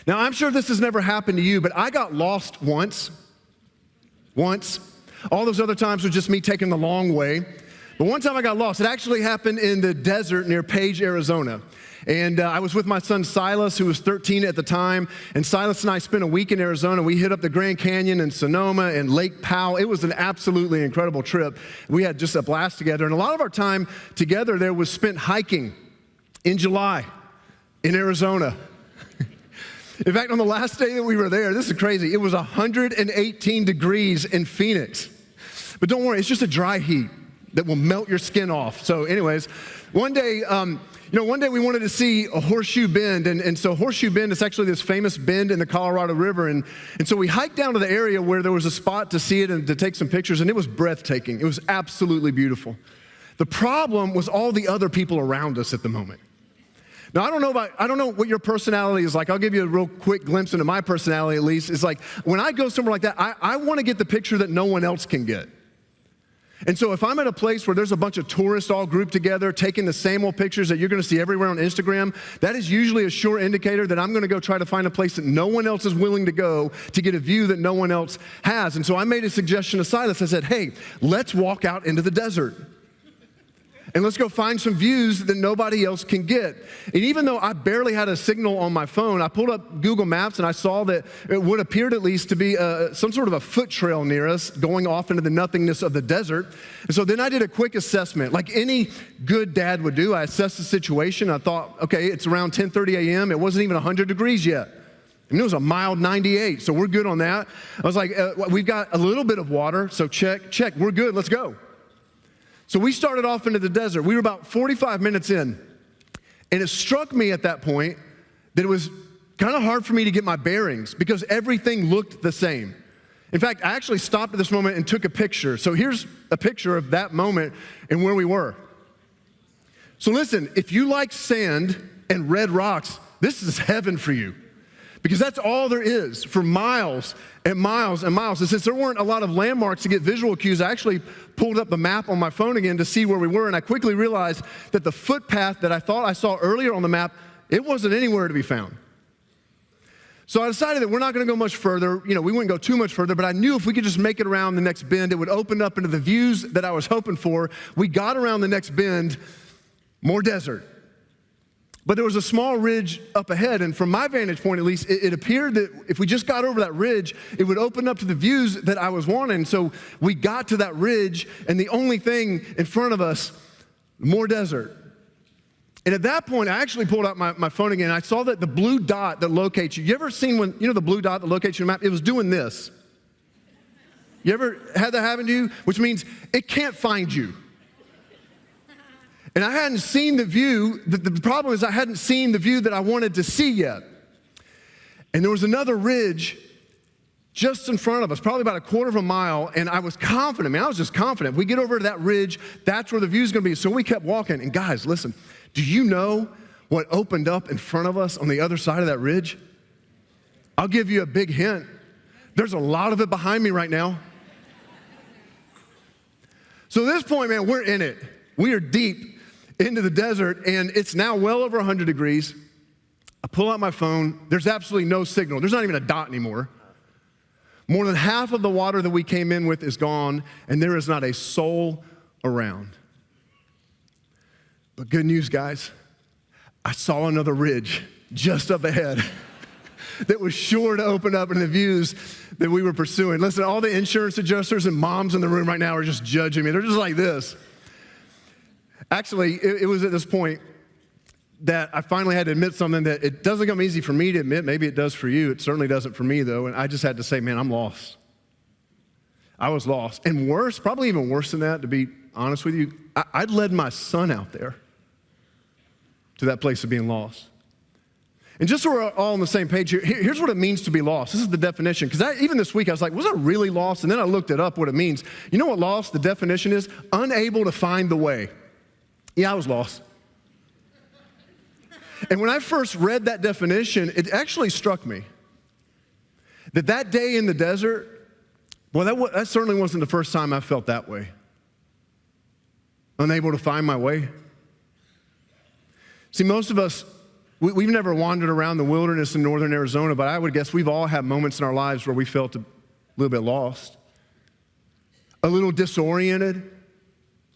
Now, I'm sure this has never happened to you, but I got lost once. All those other times were just me taking the long way. But one time I got lost. It actually happened in the desert near Page, Arizona. And I was with my son Silas, who was 13 at the time. And Silas and I spent a week in Arizona. We hit up the Grand Canyon and Sonoma and Lake Powell. It was an absolutely incredible trip. We had just a blast together. And a lot of our time together there was spent hiking in July in Arizona. In fact, on the last day that we were there, this is crazy, it was 118 degrees in Phoenix. But don't worry, it's just a dry heat that will melt your skin off. So anyways, one day we wanted to see a Horseshoe Bend. And so Horseshoe Bend is actually this famous bend in the Colorado River. And so we hiked down to the area where there was a spot to see it and to take some pictures, and it was breathtaking. It was absolutely beautiful. The problem was all the other people around us at the moment. Now, I don't know what your personality is like. I'll give you a real quick glimpse into my personality at least. It's like when I go somewhere like that, I want to get the picture that no one else can get. And so if I'm at a place where there's a bunch of tourists all grouped together taking the same old pictures that you're going to see everywhere on Instagram, that is usually a sure indicator that I'm going to go try to find a place that no one else is willing to go to get a view that no one else has. And so I made a suggestion to Silas. I said, hey, let's walk out into the desert. And let's go find some views that nobody else can get. And even though I barely had a signal on my phone, I pulled up Google Maps and I saw that it would appear at least to be some sort of a foot trail near us going off into the nothingness of the desert. And so then I did a quick assessment. Like any good dad would do, I assessed the situation. I thought, okay, it's around 10:30 a.m. It wasn't even 100 degrees yet. I mean, it was a mild 98, so we're good on that. I was like, we've got a little bit of water, so check, we're good, let's go. So we started off into the desert. We were about 45 minutes in, and it struck me at that point that it was kind of hard for me to get my bearings because everything looked the same. In fact, I actually stopped at this moment and took a picture. So here's a picture of that moment and where we were. So listen, if you like sand and red rocks, this is heaven for you. Because that's all there is for miles and miles and miles. And since there weren't a lot of landmarks to get visual cues, I actually pulled up the map on my phone again to see where we were, and I quickly realized that the footpath that I thought I saw earlier on the map, it wasn't anywhere to be found. So I decided that we're not going to go much further. We wouldn't go too much further, but I knew if we could just make it around the next bend, it would open up into the views that I was hoping for. We got around the next bend, more desert. But there was a small ridge up ahead, and from my vantage point at least, it appeared that if we just got over that ridge, it would open up to the views that I was wanting. So we got to that ridge, and the only thing in front of us, more desert. And at that point, I actually pulled out my phone again, and I saw that the blue dot that locates you. You ever seen the blue dot that locates your map? It was doing this. You ever had that happen to you? Which means it can't find you. And I hadn't seen the view. The problem is I hadn't seen the view that I wanted to see yet. And there was another ridge just in front of us, probably about a quarter of a mile, and I was confident. I was just confident. If we get over to that ridge, that's where the view's going to be. So we kept walking. And guys, listen, do you know what opened up in front of us on the other side of that ridge? I'll give you a big hint. There's a lot of it behind me right now. So at this point, man, we're in it. We are deep into the desert, and it's now well over 100 degrees. I pull out my phone. There's absolutely no signal. There's not even a dot anymore. More than half of the water that we came in with is gone, and there is not a soul around. But good news, guys. I saw another ridge just up ahead that was sure to open up into the views that we were pursuing. Listen, all the insurance adjusters and moms in the room right now are just judging me. They're just like this. Actually, it was at this point that I finally had to admit something that it doesn't come easy for me to admit. Maybe it does for you. It certainly doesn't for me, though. And I just had to say, man, I'm lost. I was lost. And worse, probably even worse than that, to be honest with you, I'd led my son out there to that place of being lost. And just so we're all on the same page here, here's what it means to be lost. This is the definition. Because even this week, I was like, was I really lost? And then I looked it up, what it means. You know what lost, the definition is? Unable to find the way. Yeah, I was lost. And when I first read that definition, it actually struck me that day in the desert, well, that certainly wasn't the first time I felt that way. Unable to find my way. See, most of us We've never wandered around the wilderness in northern Arizona, but I would guess we've all had moments in our lives where we felt a little bit lost, a little disoriented,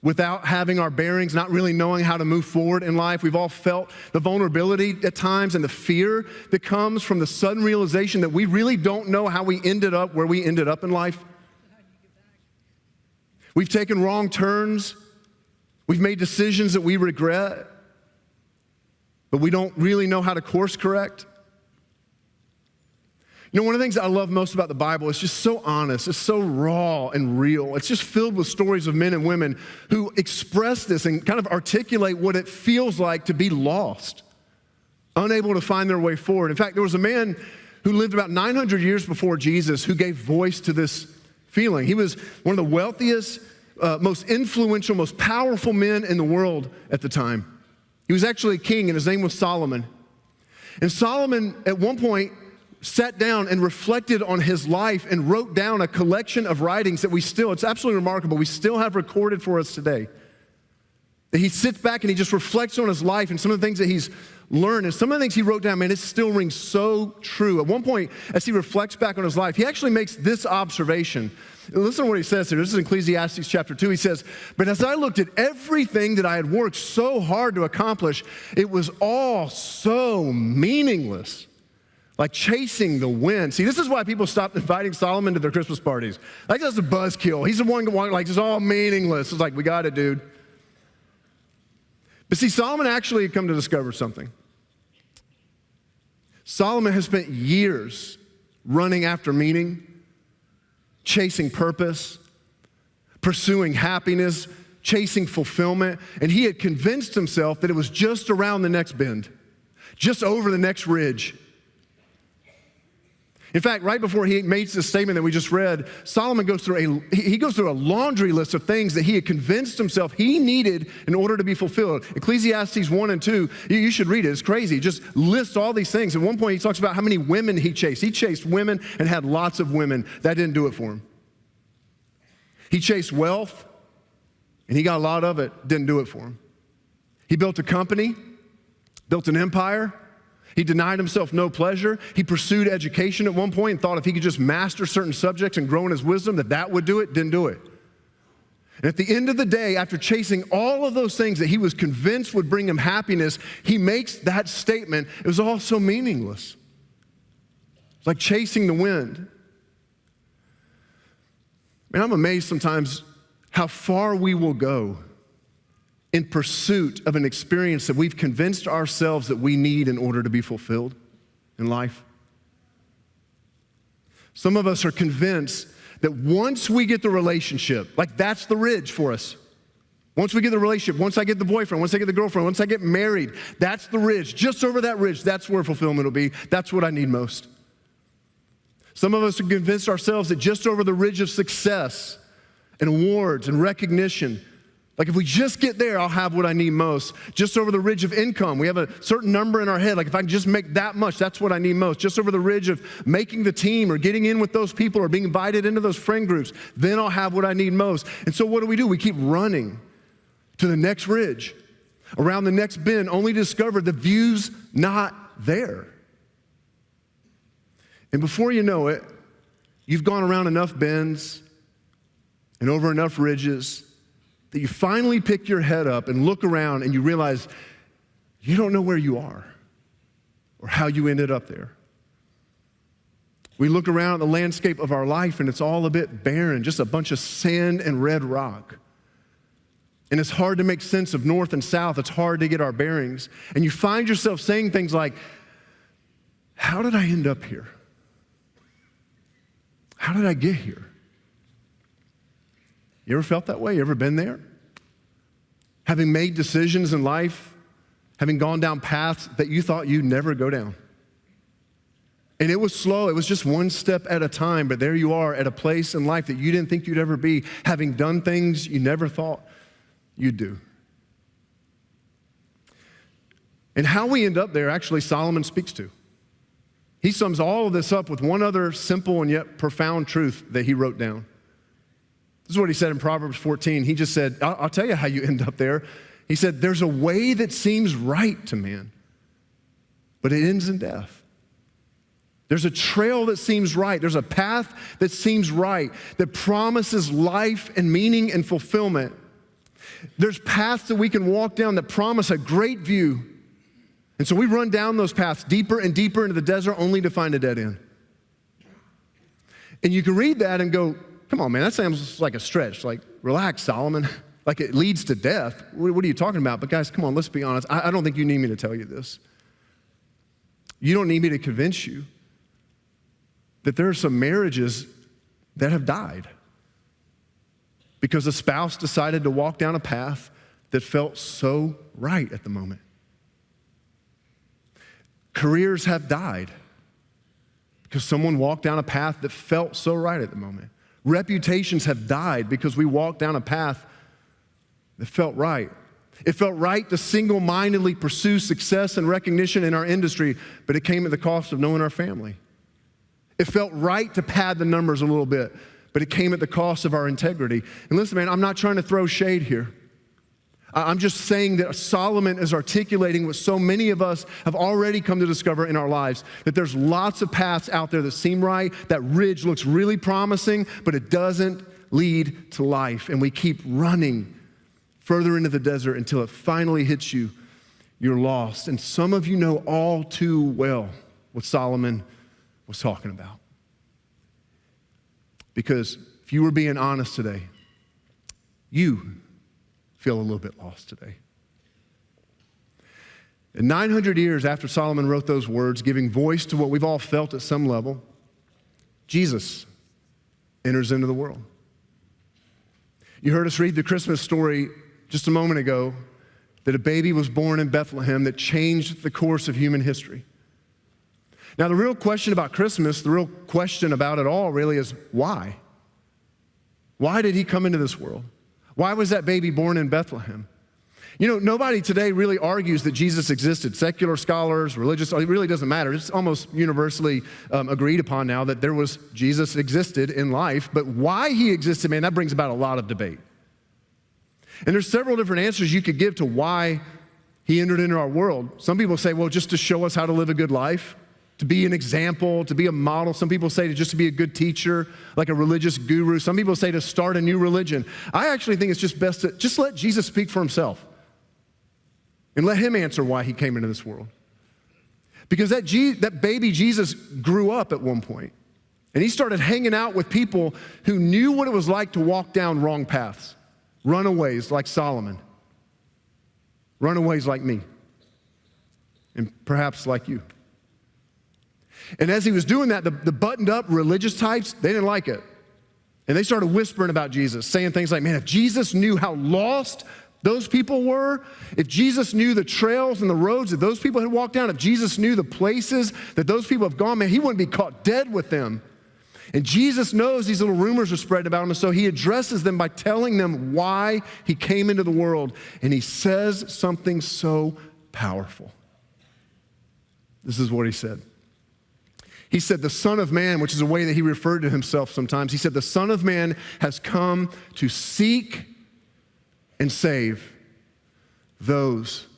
without having our bearings, not really knowing how to move forward in life. We've all felt the vulnerability at times and the fear that comes from the sudden realization that we really don't know how we ended up where we ended up in life. We've taken wrong turns. We've made decisions that we regret, but we don't really know how to course correct. You know, one of the things that I love most about the Bible is just so honest. It's so raw and real. It's just filled with stories of men and women who express this and kind of articulate what it feels like to be lost, unable to find their way forward. In fact, there was a man who lived about 900 years before Jesus who gave voice to this feeling. He was one of the wealthiest, most influential, most powerful men in the world at the time. He was actually a king, and his name was Solomon. And Solomon, at one point, sat down and reflected on his life and wrote down a collection of writings that it's absolutely remarkable, we still have recorded for us today. That he sits back and he just reflects on his life and some of the things that he's learned. And some of the things he wrote down, man, it still rings so true. At one point, as he reflects back on his life, he actually makes this observation. Listen to what he says here. This is Ecclesiastes chapter 2. He says, "But as I looked at everything that I had worked so hard to accomplish, it was all so meaningless. Like chasing the wind." See, this is why people stopped inviting Solomon to their Christmas parties. Like, that's a buzzkill. He's the one like, it's all meaningless. It's like, we got it, dude. But see, Solomon actually had come to discover something. Solomon has spent years running after meaning, chasing purpose, pursuing happiness, chasing fulfillment, and he had convinced himself that it was just around the next bend, just over the next ridge. In fact, right before he makes this statement that we just read, Solomon goes through a laundry list of things that he had convinced himself he needed in order to be fulfilled. Ecclesiastes 1 and 2, you should read it. It's crazy. It just lists all these things. At one point, he talks about how many women he chased. He chased women and had lots of women. That didn't do it for him. He chased wealth, and he got a lot of it. Didn't do it for him. He built a company, built an empire. He denied himself no pleasure. He pursued education at one point and thought if he could just master certain subjects and grow in his wisdom, that would do it. Didn't do it. And at the end of the day, after chasing all of those things that he was convinced would bring him happiness, he makes that statement. It was all so meaningless. It's like chasing the wind. Man, I'm amazed sometimes how far we will go in pursuit of an experience that we've convinced ourselves that we need in order to be fulfilled in life. Some of us are convinced that once we get the relationship, like that's the ridge for us. Once we get the relationship, once I get the boyfriend, once I get the girlfriend, once I get married, that's the ridge. Just over that ridge, that's where fulfillment will be. That's what I need most. Some of us are convinced ourselves that just over the ridge of success and awards and recognition, like if we just get there, I'll have what I need most. Just over the ridge of income, we have a certain number in our head. Like if I can just make that much, that's what I need most. Just over the ridge of making the team or getting in with those people or being invited into those friend groups, then I'll have what I need most. And so what do? We keep running to the next ridge, around the next bend, only to discover the view's not there. And before you know it, you've gone around enough bends and over enough ridges that you finally pick your head up and look around and you realize you don't know where you are or how you ended up there. We look around at the landscape of our life and it's all a bit barren, just a bunch of sand and red rock. And it's hard to make sense of north and south. It's hard to get our bearings. And you find yourself saying things like, how did I end up here? How did I get here? You ever felt that way? You ever been there? Having made decisions in life, having gone down paths that you thought you'd never go down. And it was slow. It was just one step at a time, but there you are at a place in life that you didn't think you'd ever be, having done things you never thought you'd do. And how we end up there, actually, Solomon speaks to. He sums all of this up with one other simple and yet profound truth that he wrote down. This is what he said in Proverbs 14. He just said, I'll tell you how you end up there. He said, there's a way that seems right to man, but it ends in death. There's a trail that seems right. There's a path that seems right, that promises life and meaning and fulfillment. There's paths that we can walk down that promise a great view. And so we run down those paths deeper and deeper into the desert only to find a dead end. And you can read that and go, come on, man, that sounds like a stretch. Like, relax, Solomon. Like it leads to death. What are you talking about? But guys, come on, let's be honest. I don't think you need me to tell you this. You don't need me to convince you that there are some marriages that have died because a spouse decided to walk down a path that felt so right at the moment. Careers have died because someone walked down a path that felt so right at the moment. Reputations have died because we walked down a path that felt right. It felt right to single-mindedly pursue success and recognition in our industry, but it came at the cost of knowing our family. It felt right to pad the numbers a little bit, but it came at the cost of our integrity. And listen, man, I'm not trying to throw shade here. I'm just saying that Solomon is articulating what so many of us have already come to discover in our lives, that there's lots of paths out there that seem right, that ridge looks really promising, but it doesn't lead to life. And we keep running further into the desert until it finally hits you. You're lost. And some of you know all too well what Solomon was talking about. Because if you were being honest today, you feel a little bit lost today. And 900 years after Solomon wrote those words, giving voice to what we've all felt at some level, Jesus enters into the world. You heard us read the Christmas story just a moment ago, that a baby was born in Bethlehem that changed the course of human history. Now, the real question about Christmas, the real question about it all really is why? Why did he come into this world? Why was that baby born in Bethlehem? You know, nobody today really argues that Jesus existed. Secular scholars, religious, it really doesn't matter. It's almost universally agreed upon now that Jesus existed in life, but why he existed, man, that brings about a lot of debate. And there's several different answers you could give to why he entered into our world. Some people say, well, just to show us how to live a good life, to be an example, to be a model. Some people say to be a good teacher, like a religious guru. Some people say to start a new religion. I actually think it's just best to just let Jesus speak for himself and let him answer why he came into this world. Because that baby Jesus grew up at one point, and he started hanging out with people who knew what it was like to walk down wrong paths, runaways like Solomon, runaways like me, and perhaps like you. And as he was doing that, the buttoned-up religious types, they didn't like it. And they started whispering about Jesus, saying things like, man, if Jesus knew how lost those people were, if Jesus knew the trails and the roads that those people had walked down, if Jesus knew the places that those people have gone, man, he wouldn't be caught dead with them. And Jesus knows these little rumors are spread about him, and so he addresses them by telling them why he came into the world. And he says something so powerful. This is what he said. He said, the Son of Man, which is a way that he referred to himself sometimes, he said, the Son of Man has come to seek and save those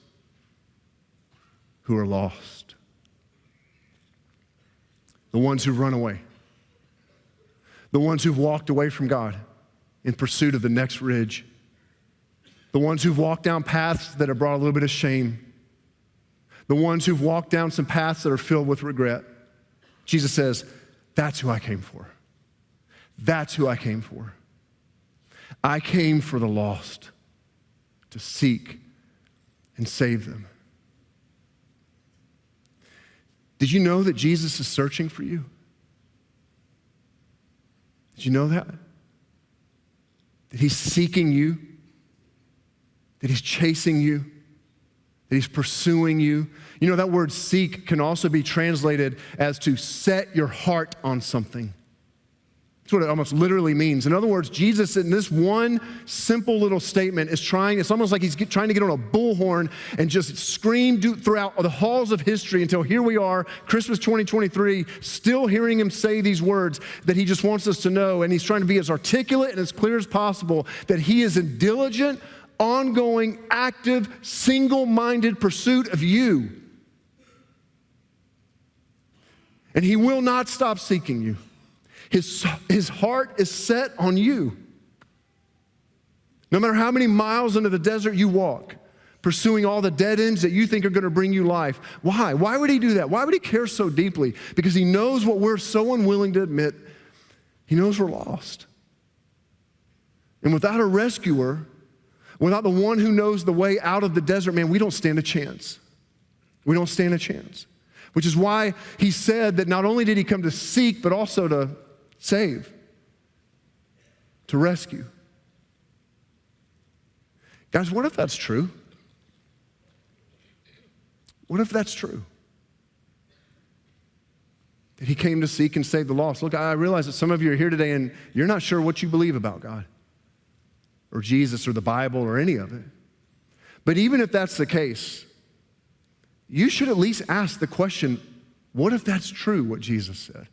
who are lost. The ones who've run away. The ones who've walked away from God in pursuit of the next ridge. The ones who've walked down paths that have brought a little bit of shame. The ones who've walked down some paths that are filled with regret. Jesus says, that's who I came for. That's who I came for. I came for the lost, to seek and save them. Did you know that Jesus is searching for you? Did you know that? That he's seeking you? That he's chasing you? That he's pursuing you? You know, that word seek can also be translated as to set your heart on something. That's what it almost literally means. In other words, Jesus in this one simple little statement is it's almost like he's trying to get on a bullhorn and just scream throughout the halls of history until here we are, Christmas 2023, still hearing him say these words that he just wants us to know. And he's trying to be as articulate and as clear as possible that he is in diligent, ongoing, active, single-minded pursuit of you. And he will not stop seeking you. His heart is set on you. No matter how many miles into the desert you walk, pursuing all the dead ends that you think are going to bring you life. Why? Why would he do that? Why would he care so deeply? Because he knows what we're so unwilling to admit. He knows we're lost. And without a rescuer, without the one who knows the way out of the desert, man, we don't stand a chance. We don't stand a chance. Which is why he said that not only did he come to seek, but also to save, to rescue. Guys, what if that's true? What if that's true? That he came to seek and save the lost. Look, I realize that some of you are here today and you're not sure what you believe about God or Jesus or the Bible or any of it. But even if that's the case, you should at least ask the question, what if that's true, what Jesus said?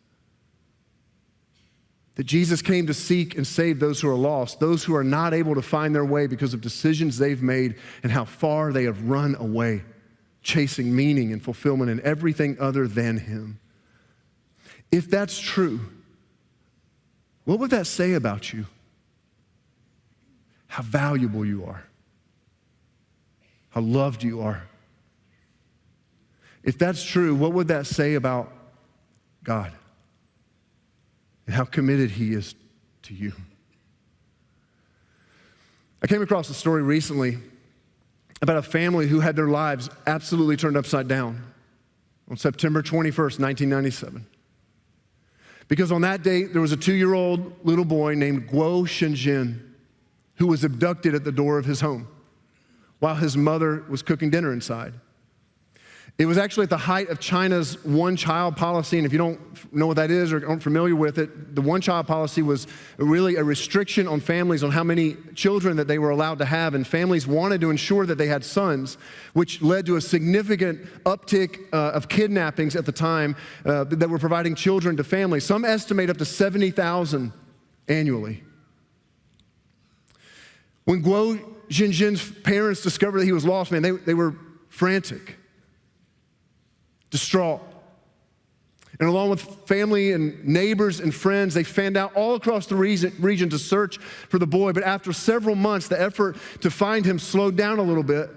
That Jesus came to seek and save those who are lost, those who are not able to find their way because of decisions they've made and how far they have run away, chasing meaning and fulfillment in everything other than him. If that's true, what would that say about you? How valuable you are, how loved you are. If that's true, what would that say about God and how committed he is to you? I came across a story recently about a family who had their lives absolutely turned upside down on September 21st, 1997. Because on that date, there was a 2-year-old little boy named Guo Shenjin who was abducted at the door of his home while his mother was cooking dinner inside. It was actually at the height of China's one-child policy, and if you don't know what that is or aren't familiar with it, the one-child policy was really a restriction on families on how many children that they were allowed to have, and families wanted to ensure that they had sons, which led to a significant uptick of kidnappings at the time that were providing children to families. Some estimate up to 70,000 annually. When Guo Jinjin's parents discovered that he was lost, man, they were frantic, distraught. And along with family and neighbors and friends, they fanned out all across the region to search for the boy. But after several months, the effort to find him slowed down a little bit.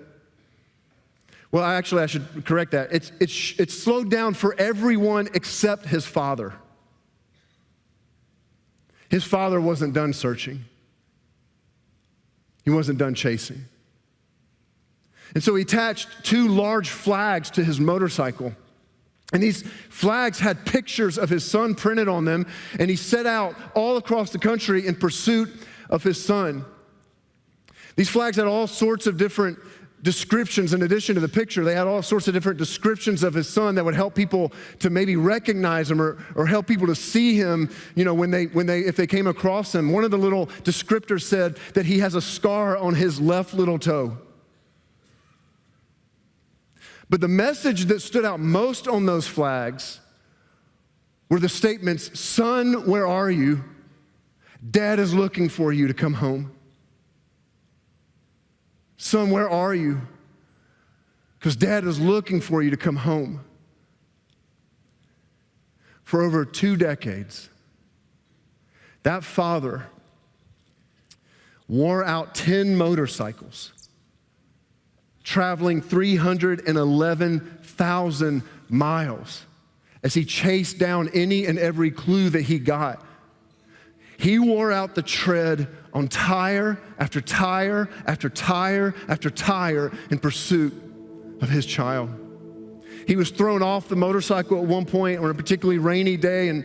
Well, I should correct that. It slowed down for everyone except his father. His father wasn't done searching. He wasn't done chasing. And so he attached 2 large flags to his motorcycle. And these flags had pictures of his son printed on them, and he set out all across the country in pursuit of his son. These flags had all sorts of different descriptions in addition to the picture. They had all sorts of different descriptions of his son that would help people to maybe recognize him or help people to see him, if they came across him. One of the little descriptors said that he has a scar on his left little toe. But the message that stood out most on those flags were the statements, "Son, where are you? Dad is looking for you to come home. Son, where are you? Because Dad is looking for you to come home." For over 2 decades, that father wore out 10 motorcycles, traveling 311,000 miles as he chased down any and every clue that he got. He wore out the tread on tire after tire after tire after tire in pursuit of his child. He was thrown off the motorcycle at one point on a particularly rainy day, and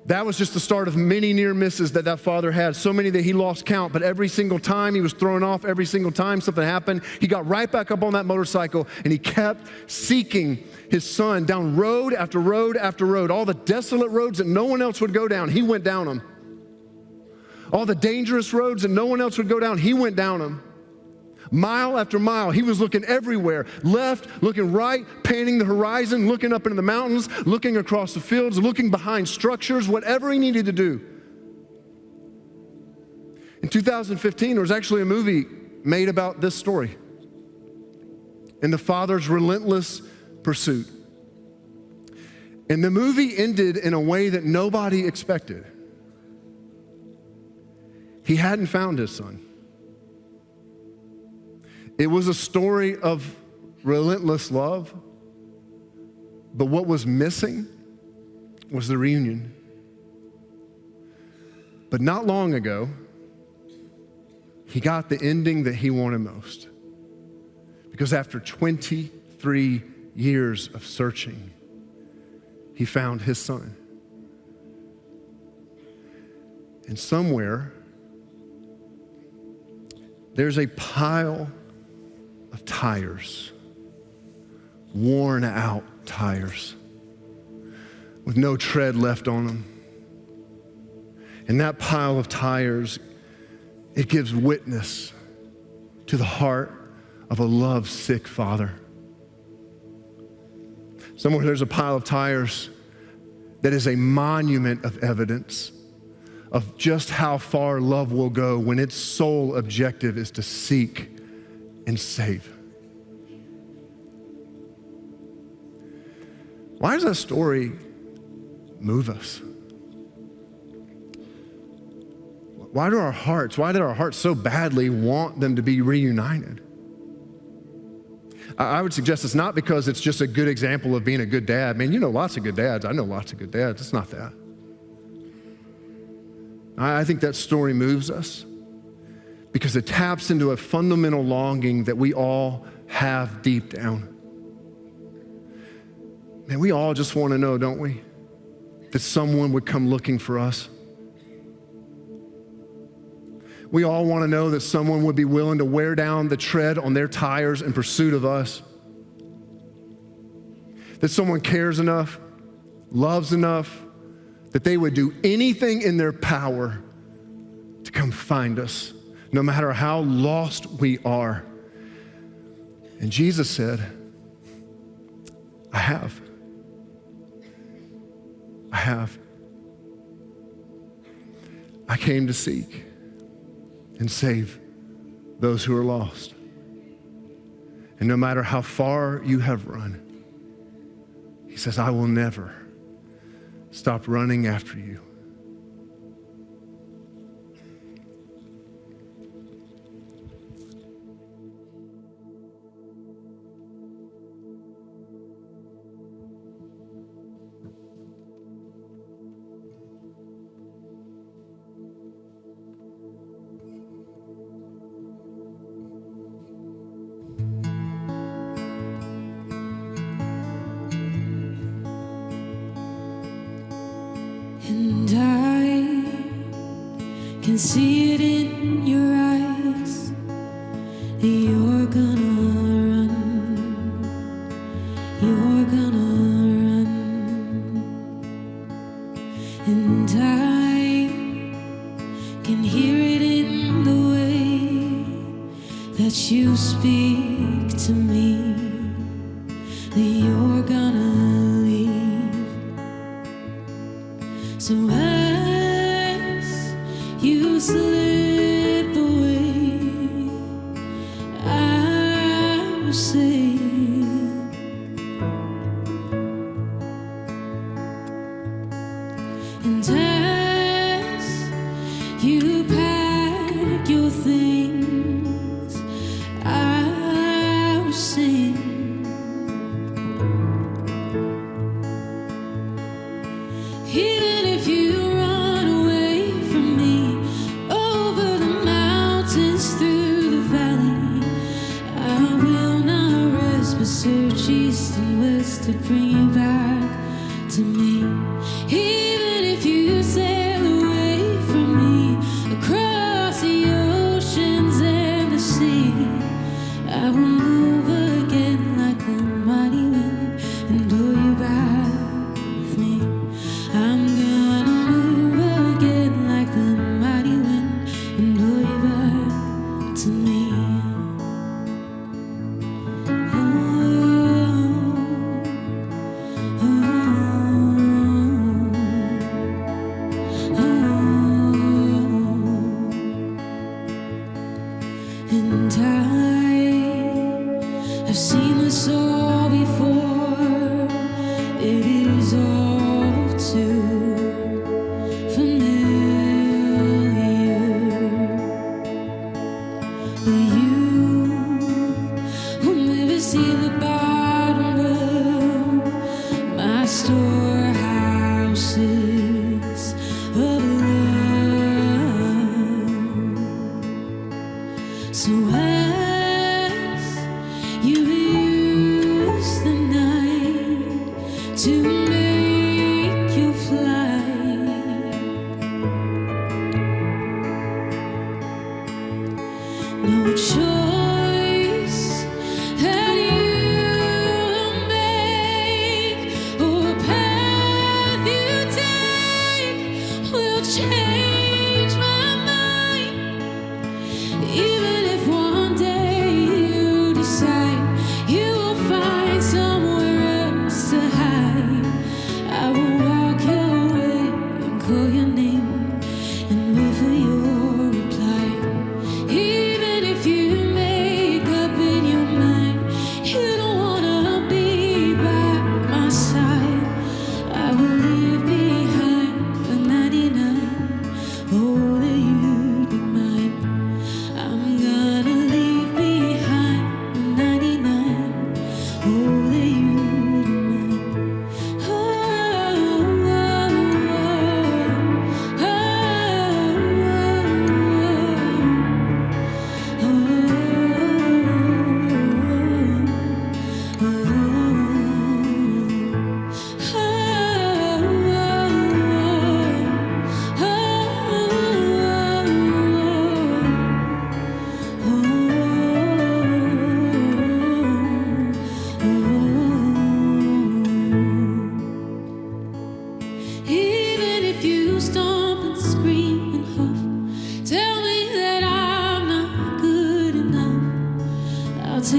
that was just the start of many near misses that father had, so many that he lost count. But every single time he was thrown off, every single time something happened, he got right back up on that motorcycle and he kept seeking his son down road after road after road. All the desolate roads that no one else would go down, he went down them. All the dangerous roads that no one else would go down, he went down them. Mile after mile, he was looking everywhere, left, looking right, panning the horizon, looking up into the mountains, looking across the fields, looking behind structures, whatever he needed to do. In 2015, there was actually a movie made about this story and the father's relentless pursuit. And the movie ended in a way that nobody expected. He hadn't found his son. It was a story of relentless love, but what was missing was the reunion. But not long ago, he got the ending that he wanted most. Because after 23 years of searching, he found his son. And somewhere, there's a pile of tires, worn out tires, with no tread left on them. And that pile of tires, it gives witness to the heart of a love-sick father. Somewhere there's a pile of tires that is a monument of evidence of just how far love will go when its sole objective is to seek and save. Why does that story move us? Why did our hearts so badly want them to be reunited? I would suggest it's not because it's just a good example of being a good dad. Man, you know lots of good dads. I know lots of good dads. It's not that. I think that story moves us because it taps into a fundamental longing that we all have deep down. Man, we all just want to know, don't we, that someone would come looking for us. We all want to know that someone would be willing to wear down the tread on their tires in pursuit of us. That someone cares enough, loves enough, that they would do anything in their power to come find us, no matter how lost we are. And Jesus said, I have. I came to seek and save those who are lost. And no matter how far you have run, he says, I will never stop running after you. And I can see it in your eyes that you're gonna run, and I can hear it in the way that you speak to me, that you're gonna leave. So as you slip away, I will say, and as you pack your things, I will sing. Even if you run away from me, over the mountains, through the valley, I will not rest, but search east and west to bring you back to me. Even if you sail away from me, across the oceans and the sea, I will move again like the mighty wind and blow you back with me. I'm gonna move again like the mighty wind and blow you back to me. Oh, oh, oh.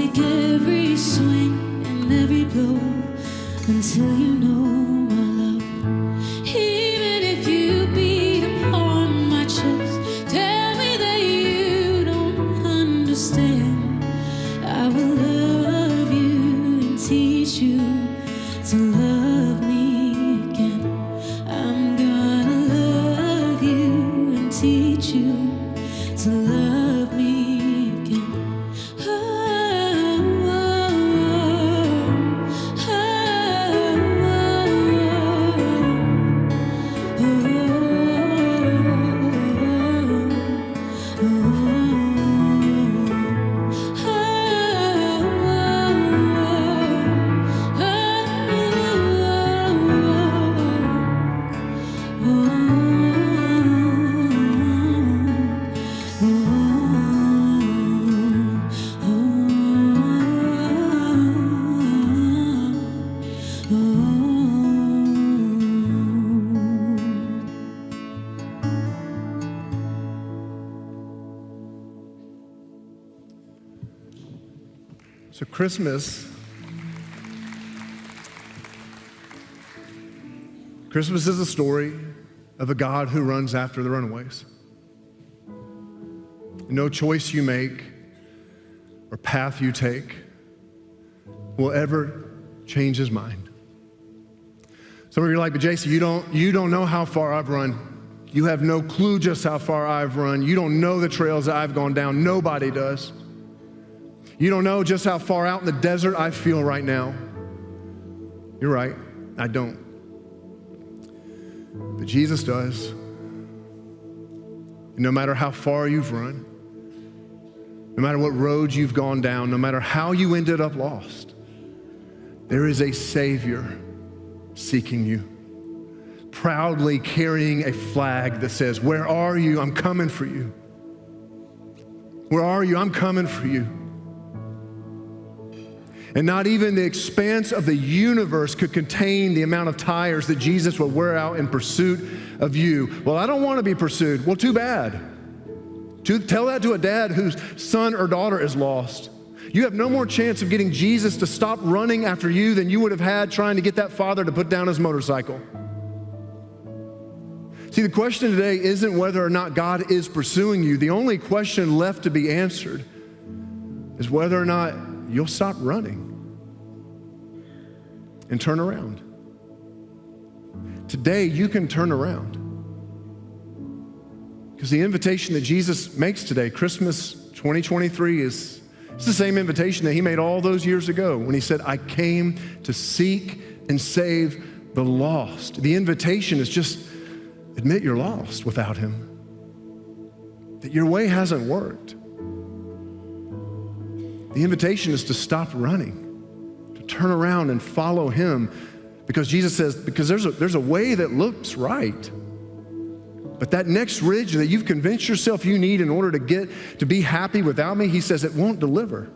take every swing and every blow until you know my love. Even if you beat upon my chest, tell me that you don't understand. I will love you and teach you to love me again. I'm gonna love you and teach you to love me again. Oh, oh, oh, oh, So Christmas is a story of a God who runs after the runaways. No choice you make or path you take will ever change his mind. Some of you are like, but Jason, you don't know how far I've run. You have no clue just how far I've run. You don't know the trails that I've gone down. Nobody does. You don't know just how far out in the desert I feel right now. You're right, I don't. But Jesus does. And no matter how far you've run, no matter what roads you've gone down, no matter how you ended up lost, there is a Savior seeking you, proudly carrying a flag that says, "Where are you? I'm coming for you. Where are you? I'm coming for you." And not even the expanse of the universe could contain the amount of tires that Jesus would wear out in pursuit of you. Well, I don't want to be pursued. Well, too bad. Tell that to a dad whose son or daughter is lost. You have no more chance of getting Jesus to stop running after you than you would have had trying to get that father to put down his motorcycle. See, the question today isn't whether or not God is pursuing you. The only question left to be answered is whether or not you'll stop running and turn around. Today, you can turn around. Because the invitation that Jesus makes today, Christmas 2023, it's the same invitation that he made all those years ago when he said, "I came to seek and save the lost." The invitation is just admit you're lost without him, that your way hasn't worked. The invitation is to stop running, to turn around and follow him, because Jesus says, because there's a way that looks right, but that next ridge that you've convinced yourself you need in order to be happy without me, he says it won't deliver.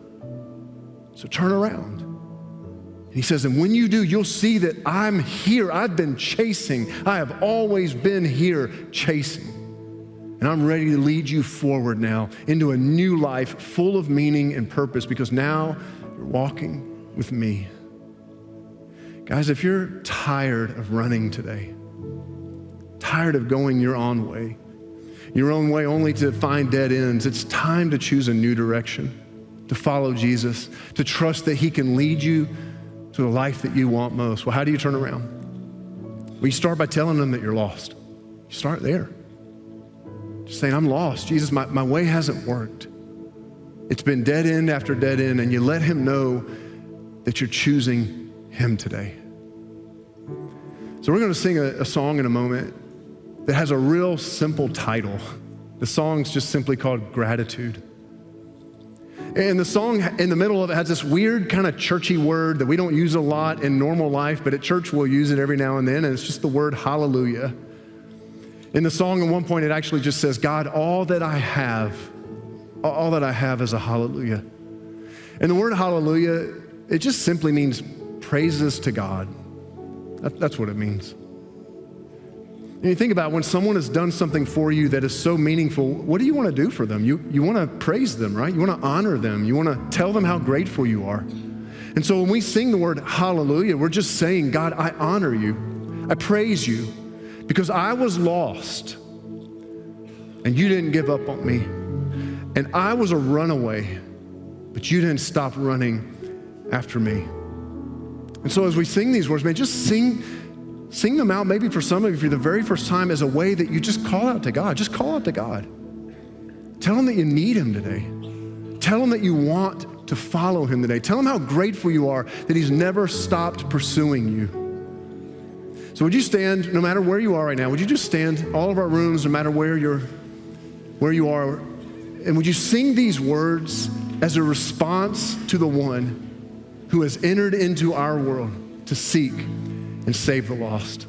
So turn around. And he says, and when you do, you'll see that I'm here. I've been chasing. I have always been here chasing. And I'm ready to lead you forward now into a new life full of meaning and purpose, because now you're walking with me. Guys, if you're tired of running today, tired of going your own way only to find dead ends, it's time to choose a new direction, to follow Jesus, to trust that he can lead you to the life that you want most. Well, how do you turn around? Well, you start by telling them that you're lost. You start there. Just saying, I'm lost. Jesus, my way hasn't worked. It's been dead end after dead end, and you let him know that you're choosing him today. So we're going to sing a song in a moment that has a real simple title. The song's just simply called Gratitude. And the song in the middle of it has this weird kind of churchy word that we don't use a lot in normal life, but at church we'll use it every now and then, and it's just the word hallelujah. In the song, at one point, it actually just says, God, all that I have is a hallelujah. And the word hallelujah, it just simply means praises to God. That's what it means. And you think about when someone has done something for you that is so meaningful, what do you want to do for them? You want to praise them, right? You want to honor them. You want to tell them how grateful you are. And so when we sing the word hallelujah, we're just saying, God, I honor you. I praise you because I was lost and you didn't give up on me. And I was a runaway, but you didn't stop running after me. And so as we sing these words, man, just sing them out maybe for some of you for the very first time as a way that you just call out to God. Just call out to God. Tell him that you need him today. Tell him that you want to follow him today. Tell him how grateful you are that he's never stopped pursuing you. So would you stand, no matter where you are right now, would you just stand, all of our rooms, no matter where you are, and would you sing these words as a response to the one who has entered into our world to seek and save the lost?